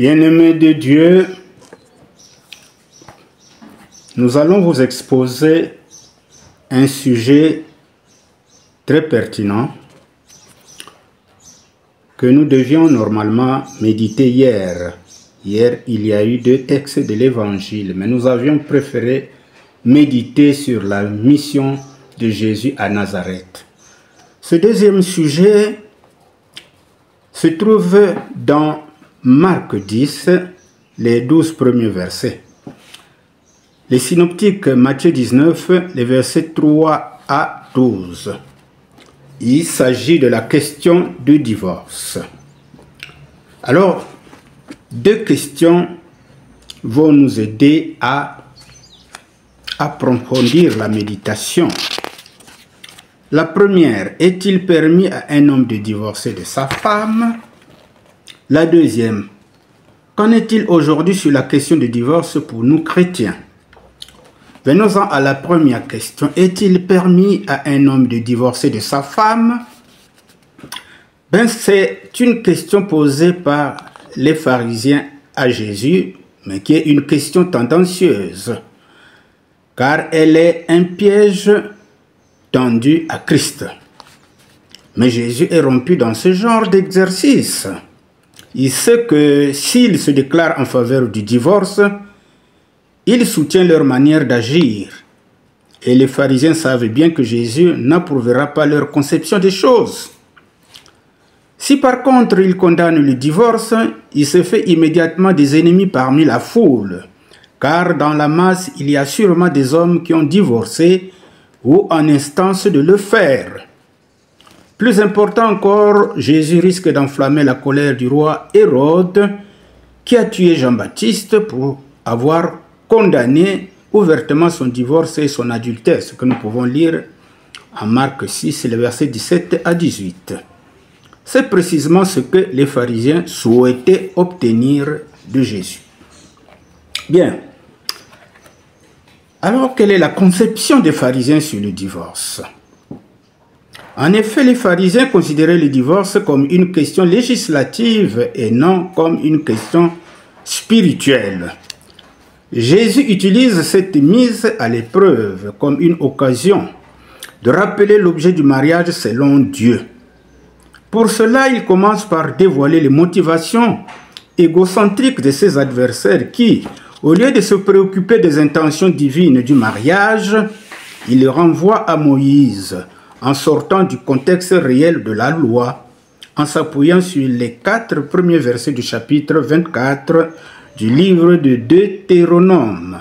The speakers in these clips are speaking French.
Bien-aimés de Dieu, nous allons vous exposer un sujet très pertinent que nous devions normalement méditer hier. Hier, il y a eu 2 textes de l'Évangile, mais nous avions préféré méditer sur la mission de Jésus à Nazareth. Ce deuxième sujet se trouve dans Marc 10, les 12 premiers versets. Les synoptiques Matthieu 19, les versets 3 à 12. Il s'agit de la question du divorce. Alors, 2 questions vont nous aider à approfondir la méditation. La première, est-il permis à un homme de divorcer de sa femme? La deuxième, qu'en est-il aujourd'hui sur la question du divorce pour nous chrétiens? Venons-en à la première question. Est-il permis à un homme de divorcer de sa femme? C'est une question posée par les pharisiens à Jésus, mais qui est une question tendancieuse, car elle est un piège tendu à Christ. Mais Jésus est rompu dans ce genre d'exercice. Il sait que s'il se déclare en faveur du divorce, il soutient leur manière d'agir. Et les pharisiens savent bien que Jésus n'approuvera pas leur conception des choses. Si par contre il condamne le divorce, il se fait immédiatement des ennemis parmi la foule, car dans la masse, il y a sûrement des hommes qui ont divorcé ou en instance de le faire. Plus important encore, Jésus risque d'enflammer la colère du roi Hérode, qui a tué Jean-Baptiste pour avoir condamné ouvertement son divorce et son adultère, ce que nous pouvons lire en Marc 6, les versets 17 à 18. C'est précisément ce que les pharisiens souhaitaient obtenir de Jésus. Bien. Alors, quelle est la conception des pharisiens sur le divorce? En effet, les pharisiens considéraient le divorce comme une question législative et non comme une question spirituelle. Jésus utilise cette mise à l'épreuve comme une occasion de rappeler l'objet du mariage selon Dieu. Pour cela, il commence par dévoiler les motivations égocentriques de ses adversaires qui, au lieu de se préoccuper des intentions divines du mariage, il les renvoie à Moïse, en sortant du contexte réel de la loi, en s'appuyant sur les 4 premiers versets du chapitre 24 du livre de Deutéronome.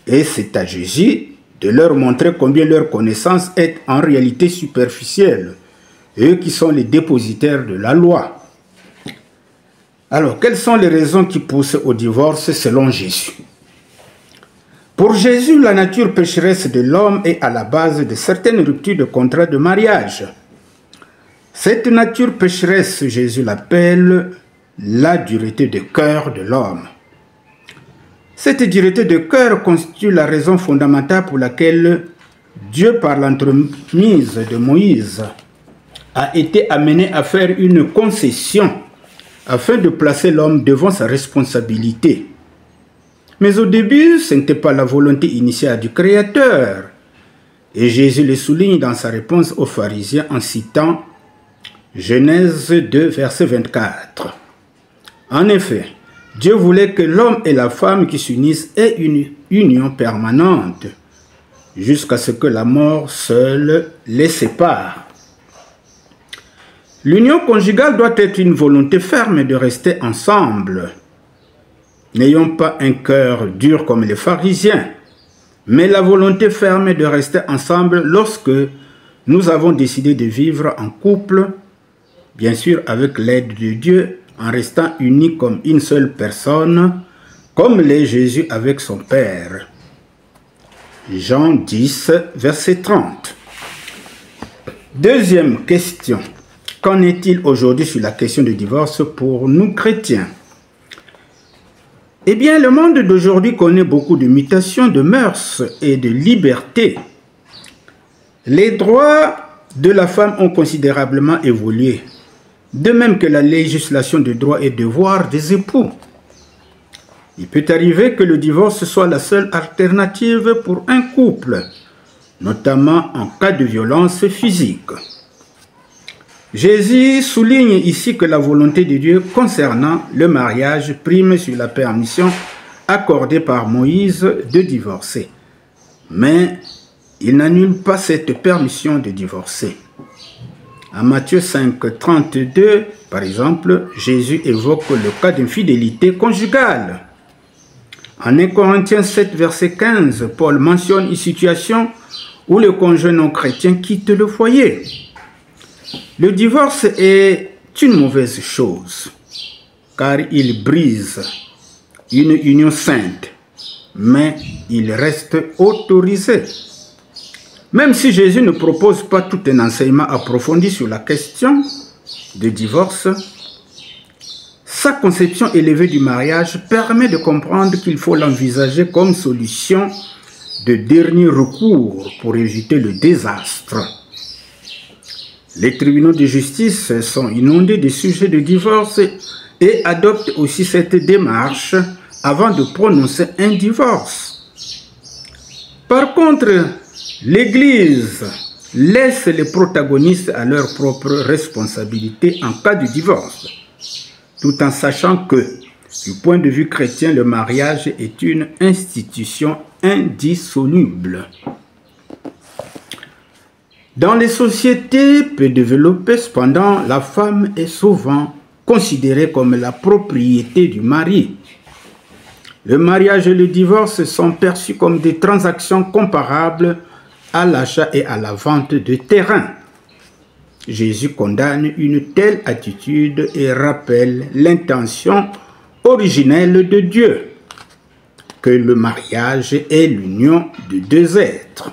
Et c'est à Jésus de leur montrer combien leur connaissance est en réalité superficielle, eux qui sont les dépositaires de la loi. Alors, quelles sont les raisons qui poussent au divorce selon Jésus? Pour Jésus, la nature pécheresse de l'homme est à la base de certaines ruptures de contrat de mariage. Cette nature pécheresse, Jésus l'appelle la dureté de cœur de l'homme. Cette dureté de cœur constitue la raison fondamentale pour laquelle Dieu, par l'entremise de Moïse, a été amené à faire une concession afin de placer l'homme devant sa responsabilité. Mais au début, ce n'était pas la volonté initiale du Créateur. Et Jésus le souligne dans sa réponse aux pharisiens en citant Genèse 2, verset 24. En effet, Dieu voulait que l'homme et la femme qui s'unissent aient une union permanente, jusqu'à ce que la mort seule les sépare. L'union conjugale doit être une volonté ferme de rester ensemble. N'ayons pas un cœur dur comme les pharisiens, mais la volonté ferme de rester ensemble lorsque nous avons décidé de vivre en couple, bien sûr avec l'aide de Dieu, en restant unis comme une seule personne, comme l'est Jésus avec son Père. Jean 10, verset 30. Deuxième question. Qu'en est-il aujourd'hui sur la question du divorce pour nous chrétiens? Eh bien, le monde d'aujourd'hui connaît beaucoup de mutations de mœurs et de liberté. Les droits de la femme ont considérablement évolué. de même que la législation de droits et devoirs des époux. Il peut arriver que le divorce soit la seule alternative pour un couple, notamment en cas de violence physique. Jésus souligne ici que la volonté de Dieu concernant le mariage prime sur la permission accordée par Moïse de divorcer. Mais il n'annule pas cette permission de divorcer. En Matthieu 5, 32, par exemple, Jésus évoque le cas d'infidélité conjugale. En 1 Corinthiens 7, verset 15, Paul mentionne une situation où le conjoint non chrétien quitte le foyer. Le divorce est une mauvaise chose, car il brise une union sainte, mais il reste autorisé. Même si Jésus ne propose pas tout un enseignement approfondi sur la question du divorce, sa conception élevée du mariage permet de comprendre qu'il faut l'envisager comme solution de dernier recours pour éviter le désastre. Les tribunaux de justice sont inondés de sujets de divorce et adoptent aussi cette démarche avant de prononcer un divorce. Par contre, l'Église laisse les protagonistes à leur propre responsabilité en cas de divorce, tout en sachant que, du point de vue chrétien, le mariage est une institution indissoluble. Dans les sociétés peu développées, cependant, la femme est souvent considérée comme la propriété du mari. Le mariage et le divorce sont perçus comme des transactions comparables à l'achat et à la vente de terrain. Jésus condamne une telle attitude et rappelle l'intention originelle de Dieu, que le mariage est l'union de deux êtres.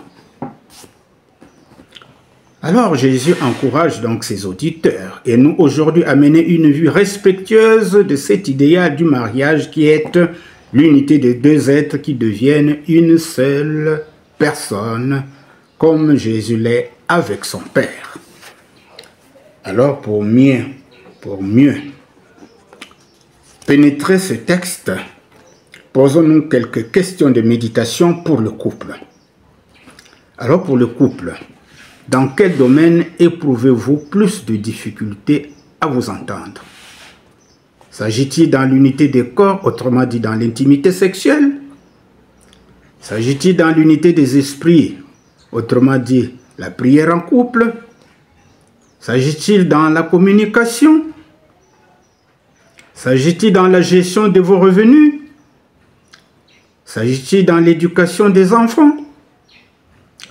Alors Jésus encourage donc ses auditeurs et nous aujourd'hui à mener une vue respectueuse de cet idéal du mariage qui est l'unité de deux êtres qui deviennent une seule personne, comme Jésus l'est avec son Père. Alors pour mieux pénétrer ce texte, posons-nous quelques questions de méditation pour le couple. Alors pour le couple, dans quel domaine éprouvez-vous plus de difficultés à vous entendre? S'agit-il dans l'unité des corps, autrement dit dans l'intimité sexuelle? S'agit-il dans l'unité des esprits, autrement dit la prière en couple? S'agit-il dans la communication? S'agit-il dans la gestion de vos revenus? S'agit-il dans l'éducation des enfants?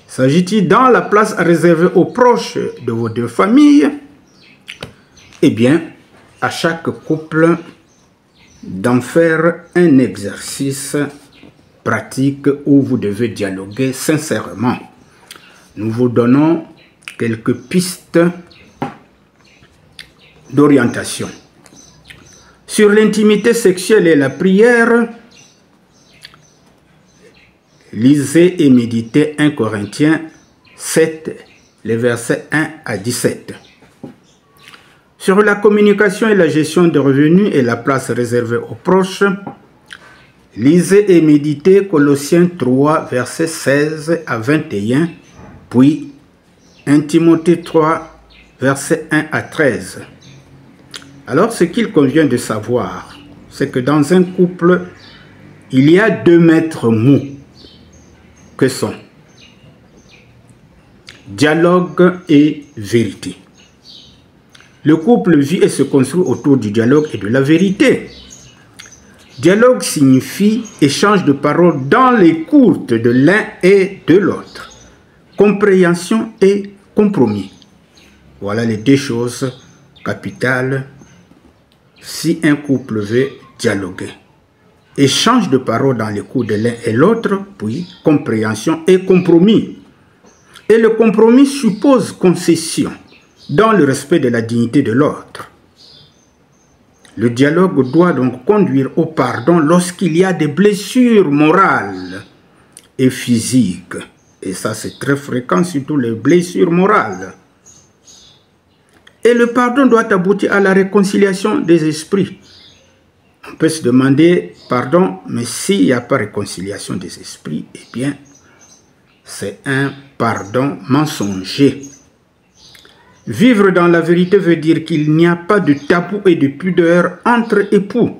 S'agit-il dans la place réservée aux proches de vos deux familles? Eh bien, à chaque couple d'en faire un exercice pratique où vous devez dialoguer sincèrement. Nous vous donnons quelques pistes d'orientation. Sur l'intimité sexuelle et la prière, lisez et méditez 1 Corinthiens 7, les versets 1 à 17. Sur la communication et la gestion des revenus et la place réservée aux proches, lisez et méditez Colossiens 3, versets 16 à 21, puis 1 Timothée 3, versets 1 à 13. Alors, ce qu'il convient de savoir, c'est que dans un couple, il y a deux maîtres mots que sont dialogue et vérité. Le couple vit et se construit autour du dialogue et de la vérité. Dialogue signifie échange de paroles dans l'écoute de l'un et de l'autre. Compréhension et compromis. Voilà les deux choses capitales si un couple veut dialoguer. Échange de paroles dans l'écoute de l'un et l'autre, puis compréhension et compromis. Et le compromis suppose concession dans le respect de la dignité de l'autre. Le dialogue doit donc conduire au pardon lorsqu'il y a des blessures morales et physiques. Et ça, c'est très fréquent, surtout les blessures morales. Et le pardon doit aboutir à la réconciliation des esprits. On peut se demander pardon, mais s'il n'y a pas réconciliation des esprits, eh bien, c'est un pardon mensonger. Vivre dans la vérité veut dire qu'il n'y a pas de tabou et de pudeur entre époux.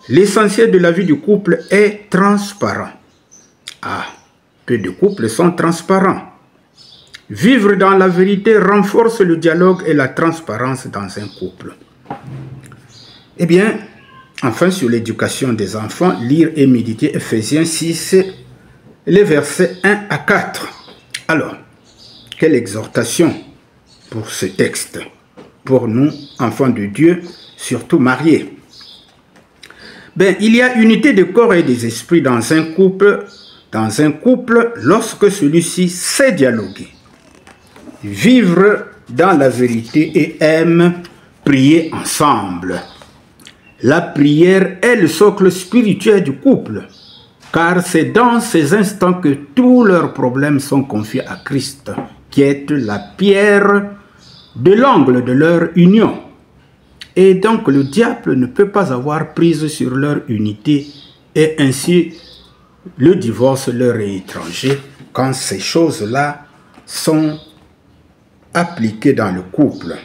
L'essentiel de la vie du couple est transparent. Ah, peu de couples sont transparents. Vivre dans la vérité renforce le dialogue et la transparence dans un couple. Eh bien, enfin, sur l'éducation des enfants, lire et méditer Ephésiens 6, les versets 1 à 4. Alors, quelle exhortation pour ce texte, pour nous, enfants de Dieu, surtout mariés. Ben, il y a unité de corps et des esprits dans un couple lorsque celui-ci sait dialoguer, vivre dans la vérité et aime prier ensemble. La prière est le socle spirituel du couple, car c'est dans ces instants que tous leurs problèmes sont confiés à Christ, qui est la pierre de l'angle de leur union. Et donc le diable ne peut pas avoir prise sur leur unité et ainsi le divorce leur est étranger quand ces choses-là sont appliquées dans le couple.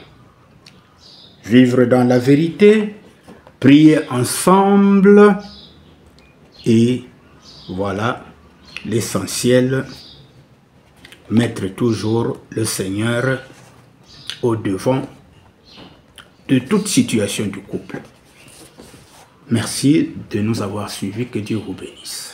Vivre dans la vérité, prier ensemble et voilà l'essentiel, mettre toujours le Seigneur au devant de toute situation du couple. Merci de nous avoir suivis. Que Dieu vous bénisse.